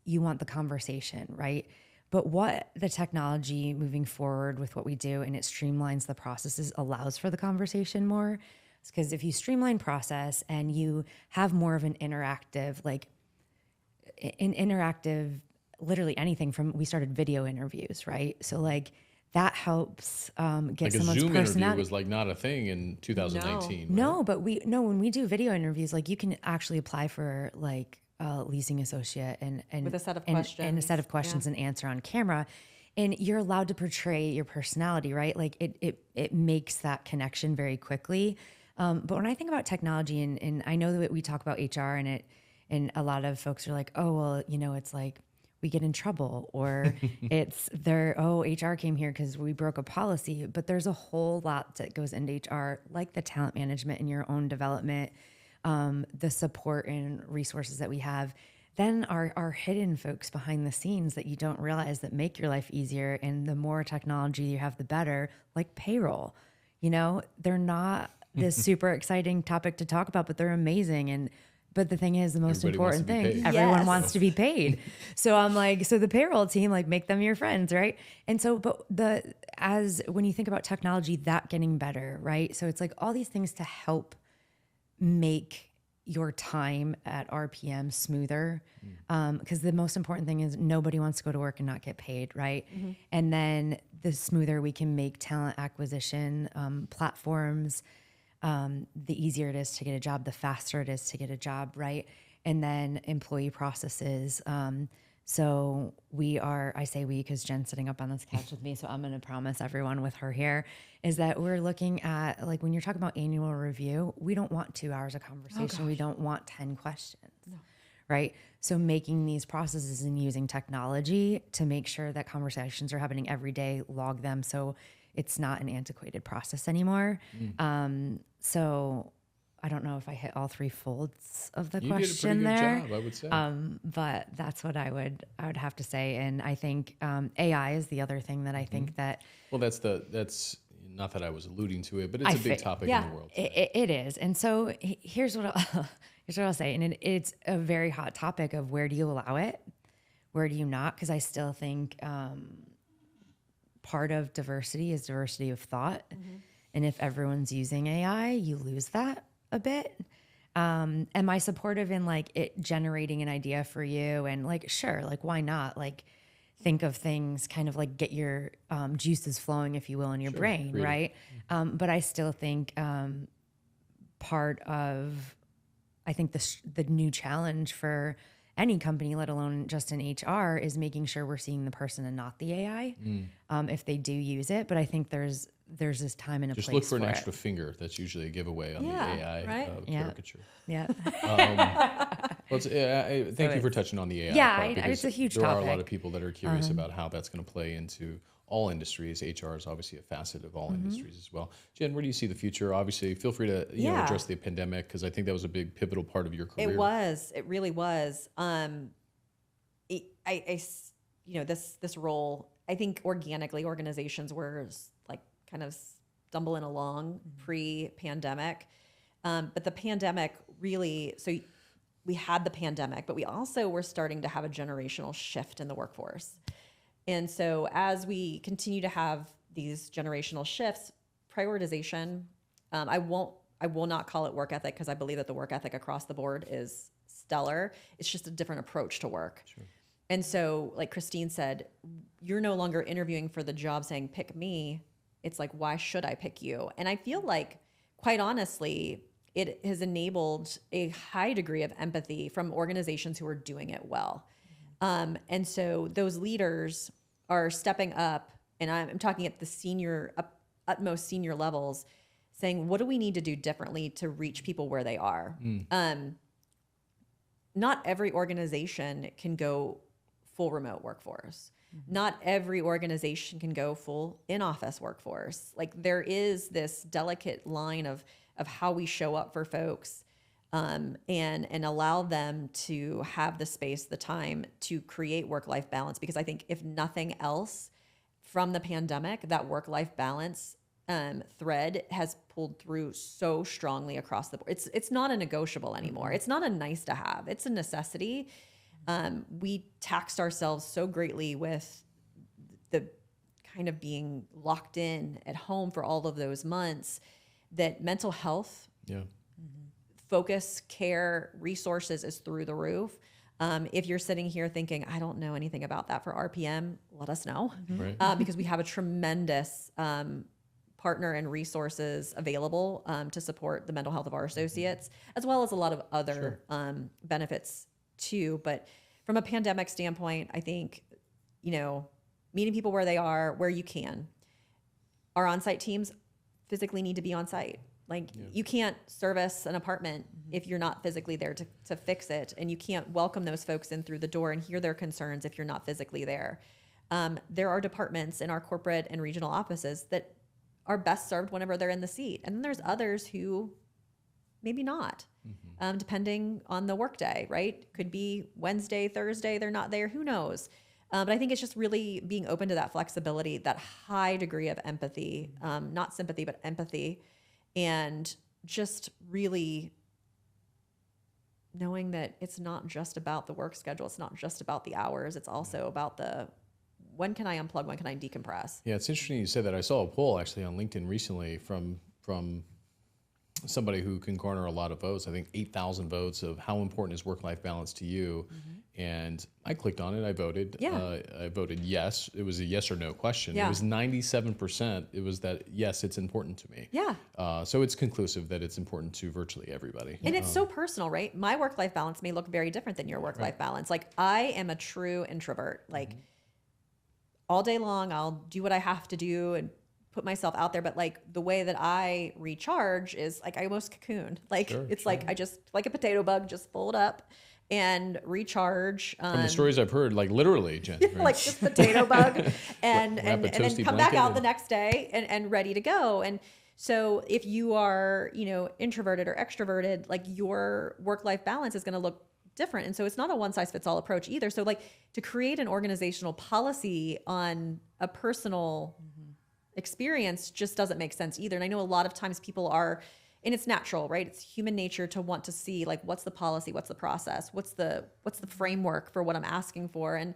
you want the conversation, right? But what the technology moving forward with what we do, and it streamlines the processes, allows for the conversation more. Because if you streamline process and you have more of an interactive, literally anything from, we started video interviews, right? So that helps get someone's Zoom personality. interview was not a thing in 2019. No, right? but when we do video interviews, you can actually apply for leasing associate and with a set of questions and answer on camera. And you're allowed to portray your personality, right? It makes that connection very quickly. But when I think about technology, and I know that we talk about HR and a lot of folks are like, oh, well, it's we get in trouble, or HR came here because we broke a policy. But there's a whole lot that goes into HR, like the talent management and your own development, the support and resources that we have. Then our hidden folks behind the scenes that you don't realize that make your life easier. And the more technology you have, the better, like payroll. They're not this super exciting topic to talk about, but they're amazing. But the thing is, the most important thing, everyone wants to be paid. So I'm so the payroll team, make them your friends, right? And so, when you think about technology, that getting better, right? So it's all these things to help make, your time at RPM smoother. Because the most important thing is nobody wants to go to work and not get paid, right? And then the smoother we can make talent acquisition platforms, the easier it is to get a job, the faster it is to get a job, right? And then employee processes. So I say we because Jen's sitting up on this couch with me, so I'm going to promise everyone with her here, is that we're looking at, like, when you're talking about annual review, we don't want 2 hours of conversation. We don't want 10 questions, right? So making these processes and using technology to make sure that conversations are happening every day, log them so it's not an antiquated process anymore. So I don't know if I hit all 3 folds of the question there. You did a pretty good job, I would say. But that's what I would have to say. And I think AI is the other thing that I think that. Well, that's not that I was alluding to it, but it's a big topic in the world. It is. And so here's what I'll say. And it's a very hot topic of where do you allow it? Where do you not? Because I still think part of diversity is diversity of thought. And if everyone's using AI, you lose that a bit. Am I supportive in like it generating an idea for you? And like, sure, like why not? Like think of things, kind of like get your juices flowing, if you will, in your brain, right? But I still think part of, I think the new challenge for any company, let alone just in HR, is making sure we're seeing the person and not the AI if they do use it. But I think there's this time and a place for it. Just look for an extra finger. That's usually a giveaway on the AI caricature. Yeah. Thank you for touching on the AI. Yeah, part, it's a huge topic. There are a topic. lot of people that are curious about how that's going to play into all industries. HR is obviously a facet of all industries as well. Jen, where do you see the future? Obviously, feel free to address the pandemic, because I think that was a big pivotal part of your career. It was. It really was. This role, I think organically organizations were like kind of stumbling along pre-pandemic. But the pandemic really, so we had the pandemic, but we also were starting to have a generational shift in the workforce. And so as we continue to have these generational shifts, prioritization, I will not call it work ethic, because I believe that the work ethic across the board is stellar. It's just a different approach to work. Sure. And so like Christine said, you're no longer interviewing for the job saying, pick me. It's like, why should I pick you? And I feel like, quite honestly, it has enabled a high degree of empathy from organizations who are doing it well. And so those leaders are stepping up, and I'm talking at the utmost senior levels, saying, what do we need to do differently to reach people where they are? Not every organization can go full remote workforce. Not every organization can go full in-office workforce. Like there is this delicate line of how we show up for folks, and allow them to have the space, the time to create work-life balance. Because I think if nothing else from the pandemic, that work-life balance thread has pulled through so strongly across the board. It's not a negotiable anymore. It's not a nice to have. It's a necessity. We taxed ourselves so greatly with the kind of being locked in at home for all of those months that mental health, focus, care, resources is through the roof. If you're sitting here thinking, I don't know anything about that for RPM, let us know. Because we have a tremendous partner and resources available to support the mental health of our associates, as well as a lot of other benefits too. But from a pandemic standpoint, I think, meeting people where they are, where you can. Our on-site teams physically need to be on site. Like you can't service an apartment if you're not physically there to fix it. And you can't welcome those folks in through the door and hear their concerns if you're not physically there. There are departments in our corporate and regional offices that are best served whenever they're in the seat. And then there's others who maybe not, depending on the workday, right? Could be Wednesday, Thursday, they're not there, who knows? But I think it's just really being open to that flexibility, that high degree of empathy, not sympathy, but empathy. And just really knowing that it's not just about the work schedule. It's not just about the hours. It's also about when can I unplug? When can I decompress? Yeah, it's interesting you said that. I saw a poll actually on LinkedIn recently from somebody who can garner a lot of votes. I think 8,000 votes of how important is work-life balance to you. And I clicked on it. I voted. Yeah. I voted yes. It was a yes or no question. Yeah. It was 97%. It was that, yes, it's important to me. Yeah. So it's conclusive that it's important to virtually everybody. And it's so personal, right? My work-life balance may look very different than your work-life balance. Like, I am a true introvert. Like, all day long, I'll do what I have to do and put myself out there. But like, the way that I recharge is like, I almost cocoon. Like, it's like, I just, like a potato bug, just fold up and recharge. From the stories I've heard, like literally, Jen. Right? Like just potato bug and Wrap a then toasty come back blanket out and- the next day and ready to go. And so if you are, introverted or extroverted, like your work-life balance is going to look different. And so it's not a one-size-fits-all approach either. So like, to create an organizational policy on a personal experience just doesn't make sense either. And I know a lot of times people are, and it's natural, right? It's human nature to want to see like, what's the policy, what's the process, what's the framework for what I'm asking for. And,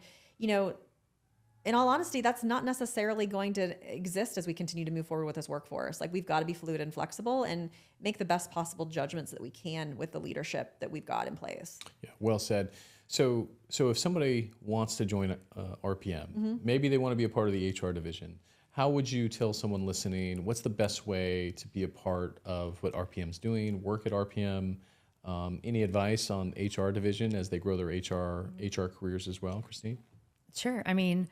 in all honesty, that's not necessarily going to exist as we continue to move forward with this workforce. Like, we've got to be fluid and flexible and make the best possible judgments that we can with the leadership that we've got in place. Yeah, well said. So if somebody wants to join RPM, maybe they want to be a part of the HR division. How would you tell someone listening, what's the best way to be a part of what RPM's doing, work at RPM? Any advice on HR division as they grow their HR careers as well, Christine? Sure. I mean,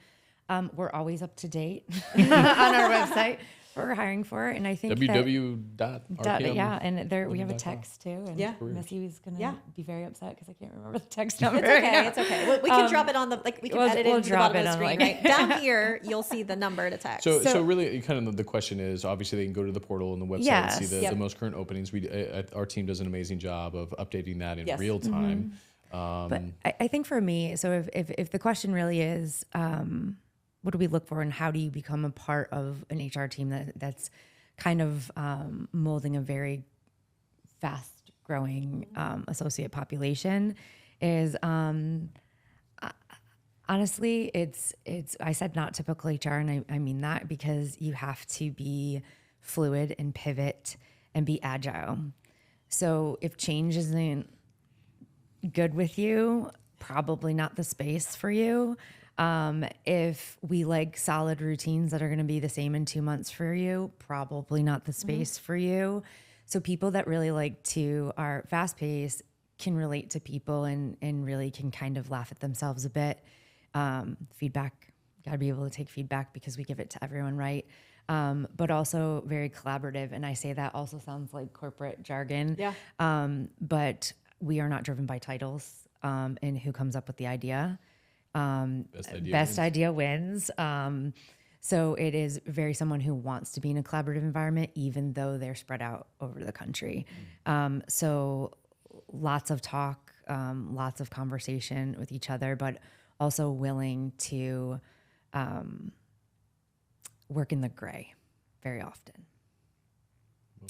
we're always up to date on our website what we're hiring for. And I think www.rpm. yeah, and there we have a text too. And Yeah. Missy is going to Yeah. be very upset because I can't remember the text number. It's okay. It's okay. We can drop it on we can edit it we'll into the drop bottom of it the on, screen, like- right? Down here, you'll see the number to text. So really, kind of the question is, obviously they can go to the portal and the website and see Yes. the most current openings. Our team does an amazing job of updating that in Yes. real time. But I think for me, so if the question really is, what do we look for and how do you become a part of an HR team that's kind of molding a very fast growing associate population is honestly, it's I said not typical HR, and I mean that because you have to be fluid and pivot and be agile. So if change isn't good with you, probably not the space for you. If we like solid routines that are going to be the same in 2 months for you, probably not the space for you. So people that really are fast paced can relate to people and really can kind of laugh at themselves a bit. Feedback, got to be able to take feedback because we give it to everyone, right? But also very collaborative. And I say that also sounds like corporate jargon. Yeah. But we are not driven by titles and who comes up with the idea. Best idea wins. So it is very someone who wants to be in a collaborative environment, even though they're spread out over the country. So lots of talk, lots of conversation with each other, but also willing to work in the gray very often.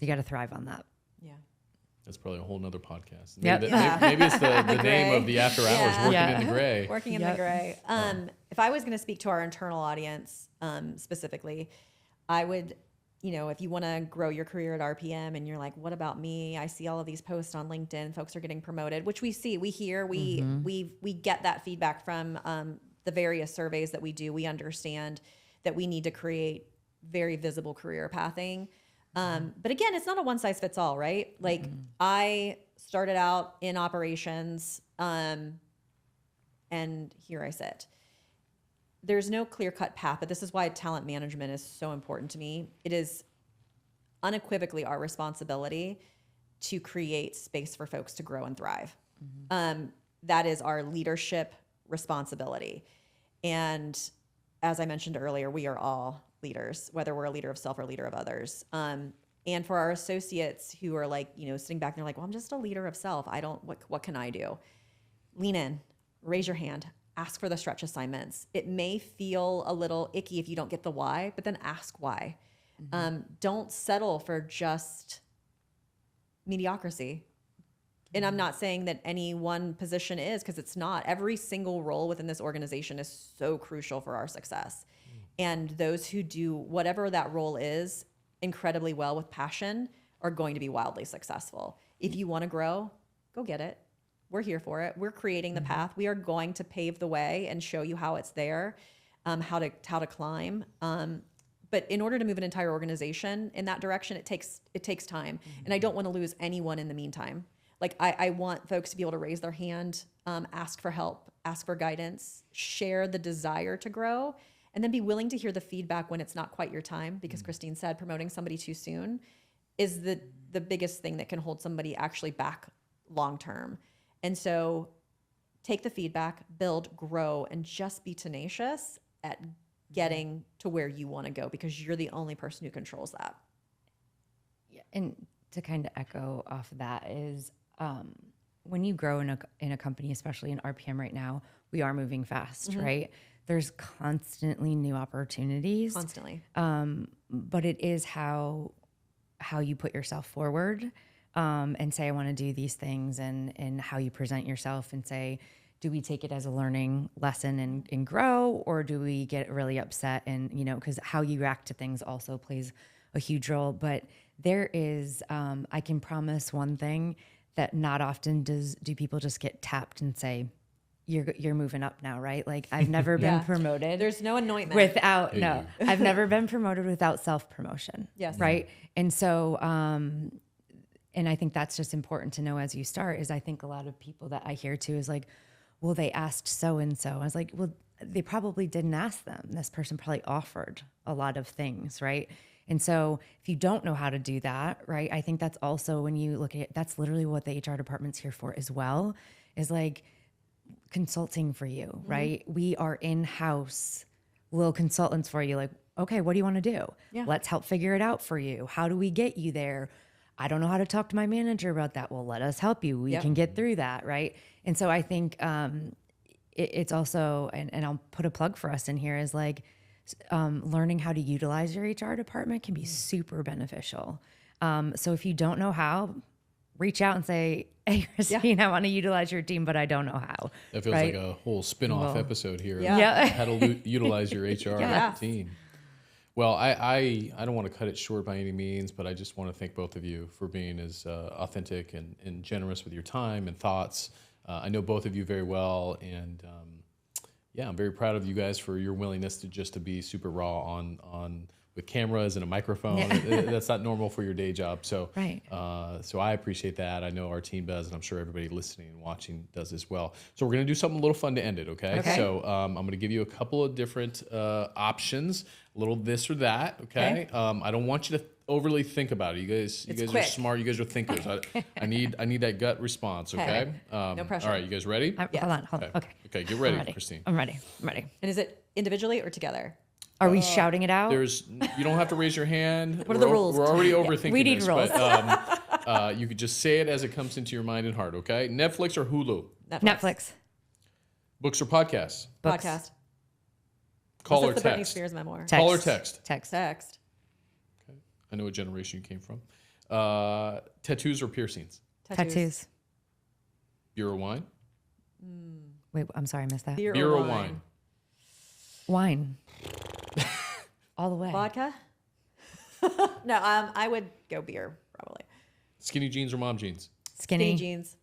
You got to thrive on that. Yeah. That's probably a whole nother podcast. Yep. Maybe it's the name gray. of the after hours, Yeah. working Yeah. in the gray. Working in the Yep. gray. If I was going to speak to our internal audience specifically, I would, if you want to grow your career at RPM and you're like, what about me? I see all of these posts on LinkedIn. Folks are getting promoted, which we see, we hear, we get that feedback from the various surveys that we do. We understand that we need to create very visible career pathing. But again, it's not a one size fits all, right? Like I started out in operations, and here I sit. There's no clear cut path, but this is why talent management is so important to me. It is unequivocally our responsibility to create space for folks to grow and thrive. That is our leadership responsibility. And as I mentioned earlier, we are all leaders, whether we're a leader of self or a leader of others. And for our associates who are like, sitting back and they're like, well, I'm just a leader of self. What can I do? Lean in, raise your hand, ask for the stretch assignments. It may feel a little icky if you don't get the why, but then ask why. Don't settle for just mediocrity. And I'm not saying that any one position is, because it's not. Every single role within this organization is so crucial for our success. And those who do whatever that role is incredibly well with passion are going to be wildly successful. If you want to grow, go get it. We're here for it. We're creating the path. We are going to pave the way and show you how it's there, how to climb. But in order to move an entire organization in that direction, it takes time. And I don't want to lose anyone in the meantime. Like I want folks to be able to raise their hand, ask for help, ask for guidance, share the desire to grow, and then be willing to hear the feedback when it's not quite your time. Because Christine said promoting somebody too soon is the biggest thing that can hold somebody actually back long term. And so take the feedback, build, grow, and just be tenacious at getting to where you want to go, because you're the only person who controls that. Yeah, and to kind of echo off of that is when you grow in a company, especially in RPM right now, we are moving fast, right? There's constantly new opportunities. Constantly. But it is how you put yourself forward and say, I want to do these things, and how you present yourself and say, do we take it as a learning lesson and grow, or do we get really upset? And, because how you react to things also plays a huge role. But there is, I can promise one thing, that not often do people just get tapped and say, you're moving up now, right? Like I've never been promoted. There's no anointment without, no, I've never been promoted without self-promotion. Yes. Right. And so, and I think that's just important to know as you start, is I think a lot of people that I hear too is like, well, they asked so-and-so. I was like, well, they probably didn't ask them. This person probably offered a lot of things, right? And so if you don't know how to do that, right, I think that's also, when you look at it, that's literally what the HR department's here for as well, is like consulting for you, right? We are in-house little consultants for you. Like, okay, what do you want to do? Yeah. Let's help figure it out for you. How do we get you there? I don't know how to talk to my manager about that. Well, let us help you. We can get through that, right? And so I think it's also, and I'll put a plug for us in here, is like learning how to utilize your HR department can be super beneficial. So if you don't know how, reach out and say, hey, Christine, I want to utilize your team, but I don't know how. That feels like a whole spin-off episode here. Yeah. How to utilize your HR team. Well, I don't want to cut it short by any means, but I just want to thank both of you for being as authentic and generous with your time and thoughts. I know both of you very well, and I'm very proud of you guys for your willingness to be super raw on with cameras and a microphone. That's not normal for your day job. So, so I appreciate that. I know our team does, and I'm sure everybody listening and watching does as well. So we're going to do something a little fun to end it, okay? So I'm going to give you a couple of different options, a little this or that, okay? I don't want you to overly think about it. You guys are smart. You guys are thinkers. I need that gut response, okay? No pressure. All right, you guys ready? Hold on. Okay, get ready, Christine. I'm ready. And is it individually or together? Are we shouting it out? You don't have to raise your hand. What are the rules? We're already overthinking We need this, rules. but you could just say it as it comes into your mind and heart, okay? Netflix or Hulu? Netflix. Books or podcasts? Books. Podcast. Call or That's the Britney text? Spears memoir. Text. Call or text? Text. Okay. I know what generation you came from. Tattoos or piercings? Tattoos. Beer or wine? Wait, I'm sorry, I missed that. Beer Beer or or wine? Wine. All the way. Vodka? No, I would go beer, probably. Skinny jeans or mom jeans? Skinny. jeans.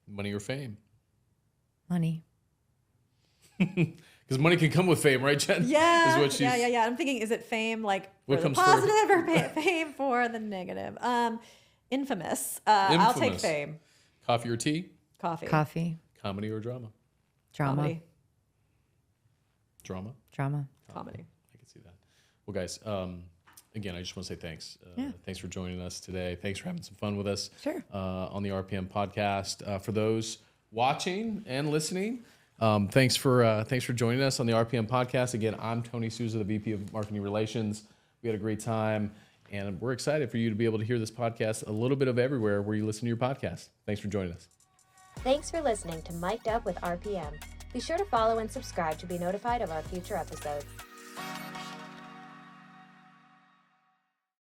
Money or fame? Money. Because money can come with fame, right, Jen? Yeah. Is what she's, yeah. I'm thinking, is it fame like What for the comes first? positive or fame for the negative? Infamous. I'll take Infamous. fame. Coffee or tea? Coffee. Coffee. Comedy or drama? Drama. Comedy. Drama? Drama. Comedy. I can see that. Well, guys, again, I just want to say thanks. Thanks for joining us today. Thanks for having some fun with us on the RPM podcast. For those watching and listening, thanks for joining us on the RPM podcast. Again, I'm Tony Sousa, the VP of Marketing Relations. We had a great time, and we're excited for you to be able to hear this podcast a little bit of everywhere where you listen to your podcast. Thanks for joining us. Thanks for listening to Mic'd Up with RPM. Be sure to follow and subscribe to be notified of our future episodes.